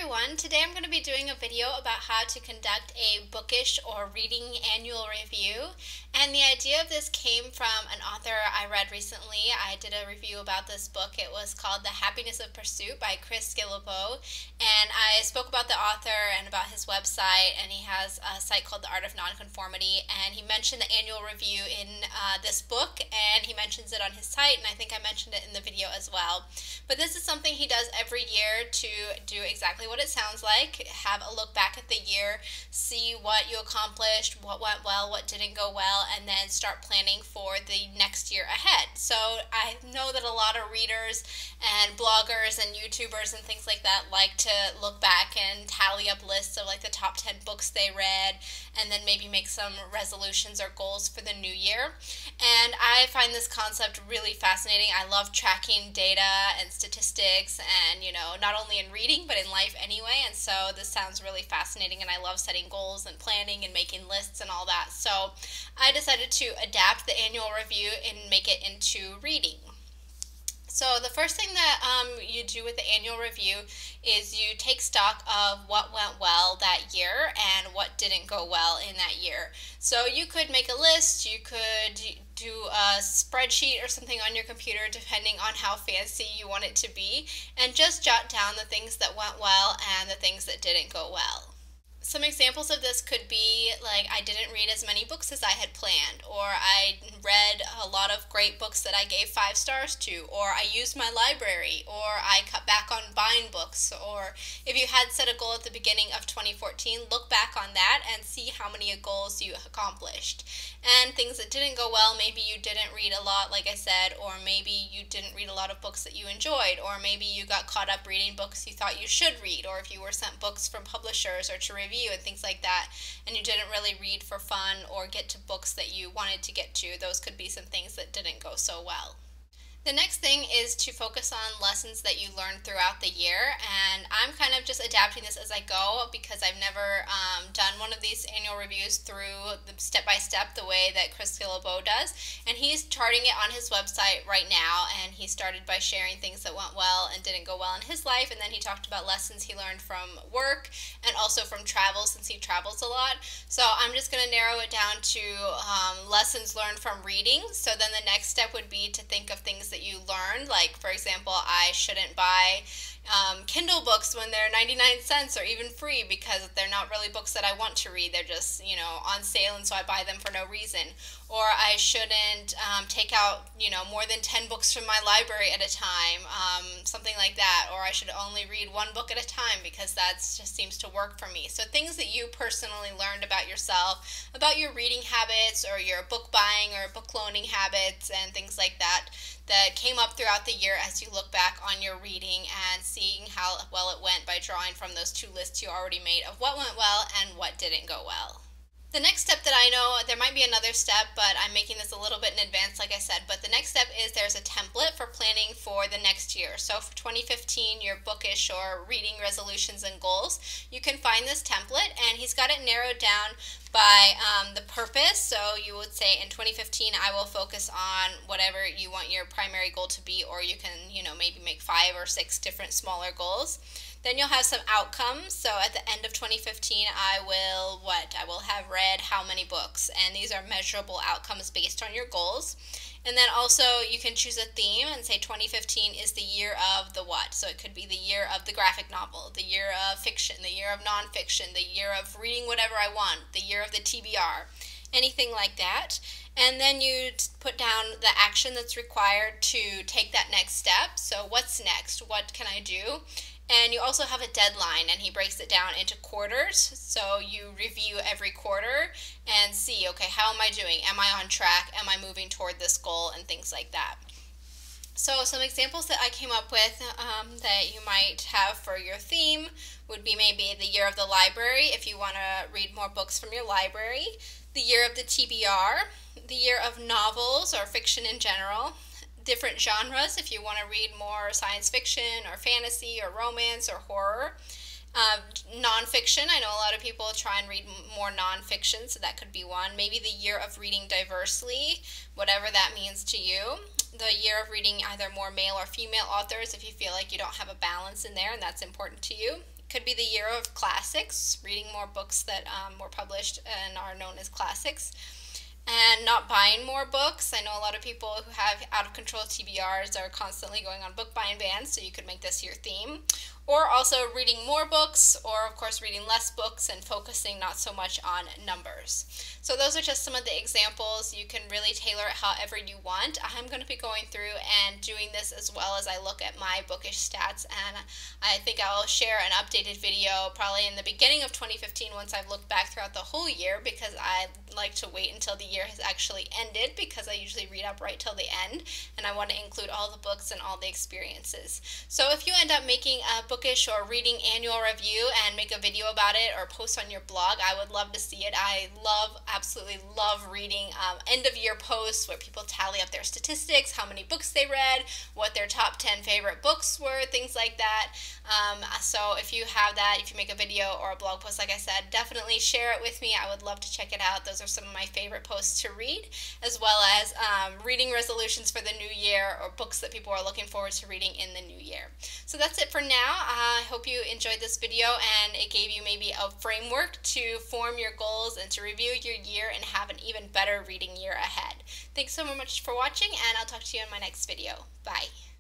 everyone, today I'm going to be doing a video about how to conduct a bookish or reading annual review, and the idea of this came from an author I read recently. I did a review about this book. It was called The Happiness of Pursuit by Chris Guillebeau, and I spoke about the author and about his website, and he has a site called The Art of Non-Conformity, and he mentioned the annual review in this book, and he mentions it on his site, and I think I mentioned it in the video as well. But this is something he does every year to do exactly what it sounds like. Have a look back at the year, see what you accomplished, what went well, what didn't go well, and then start planning for the next year ahead. So I know that a lot of readers and bloggers and YouTubers and things like that like to look back and tally up lists of like the top 10 books they read, and then maybe make some resolutions or goals for the new year. And I find this concept really fascinating. I love tracking data and statistics, and not only in reading but in life anyway, and so this sounds really fascinating, and I love setting goals and planning and making lists and all that. So I decided to adapt the annual review and make it into reading. So the first thing that you do with the annual review is you take stock of what went well that year and what didn't go well in that year. So you could make a list, you could do a spreadsheet or something on your computer depending on how fancy you want it to be, and just jot down the things that went well and the things that didn't go well. Some examples of this could be like, I didn't read as many books as I had planned, or I read a lot of great books that I gave 5 stars to, or I used my library, or I cut back on buying books. Or if you had set a goal at the beginning of 2014, look back on that and see how many goals you accomplished. And things that didn't go well, maybe you didn't read a lot, like I said, or maybe you didn't read a lot of books that you enjoyed, or maybe you got caught up reading books you thought you should read, or if you were sent books from publishers or to review and things like that, and you didn't really read for fun or get to books that you wanted to get to, those could be some things that didn't go so well. The next thing is to focus on lessons that you learned throughout the year, and I'm kind of just adapting this as I go because I've never done one of these annual reviews through the step-by-step the way that Chris Guillebeau does, and he's charting it on his website right now, and he started by sharing things that went well and didn't go well in his life, and then he talked about lessons he learned from work and also from travel, since he travels a lot. So I'm just going to narrow it down to lessons learned from reading. So then the next step would be to think of things that you learned, like for example, I shouldn't buy Kindle books when they're 99 cents or even free, because they're not really books that I want to read. They're just on sale, and so I buy them for no reason. Or I shouldn't take out more than 10 books from my library at a time, something like that. Or I should only read one book at a time because that just seems to work for me. So things that you personally learned about yourself, about your reading habits or your book buying or book loaning habits and things like that, that came up throughout the year as you look back on your reading and seeing how well it went by drawing from those 2 lists you already made of what went well and what didn't go well. The next step that I know, there might be another step, but I'm making this a little bit in advance, like I said, but the next step is there's a template for planning for the next year. So for 2015, your bookish or reading resolutions and goals, you can find this template, and he's got it narrowed down by the purpose. So you would say in 2015, I will focus on whatever you want your primary goal to be, or you can, maybe make 5 or 6 different smaller goals. Then you'll have some outcomes. So at the end of 2015, I will have read how many books, and these are measurable outcomes based on your goals. And then also you can choose a theme and say 2015 is the year of the what. So it could be the year of the graphic novel, the year of fiction, the year of nonfiction, the year of reading whatever I want, the year of the TBR, anything like that. And then you put down the action that's required to take that next step. So what's next? What can I do? And you also have a deadline, and he breaks it down into quarters. So you review every quarter and see, okay, how am I doing? Am I on track? Am I moving toward this goal? And things like that. So some examples that I came up with that you might have for your theme would be maybe the year of the library, if you want to read more books from your library, the year of the TBR, the year of novels or fiction in general, different genres if you want to read more science fiction or fantasy or romance or horror. Nonfiction, I know a lot of people try and read more nonfiction, so that could be one. Maybe the year of reading diversely, whatever that means to you. The year of reading either more male or female authors if you feel like you don't have a balance in there and that's important to you. Could be the year of classics, reading more books that were published and are known as classics. And not buying more books. I know a lot of people who have out of control TBRs are constantly going on book buying bans, so you could make this your theme. Or also reading more books, or of course reading less books and focusing not so much on numbers. So those are just some of the examples. You can really tailor it however you want. I'm going to be going through and doing this as well as I look at my Bookish stats, and I think I'll share an updated video probably in the beginning of 2015 once I've looked back throughout the whole year, because I like to wait until the year has actually ended, because I usually read up right till the end and I want to include all the books and all the experiences. So if you end up making a Bookish or reading annual review and make a video about it or post on your blog, I would love to see it. I absolutely love reading end of year posts where people tally up their statistics, how many books they read, what their top 10 favorite books were, things like that. So if you have that, if you make a video or a blog post, like I said, definitely share it with me. I would love to check it out. Those are some of my favorite posts to read, as well as reading resolutions for the new year or books that people are looking forward to reading in the new year. So that's it for now. I hope you enjoyed this video and it gave you maybe a framework to form your goals and to review your year and have an even better reading year ahead. Thanks so much for watching, and I'll talk to you in my next video. Bye.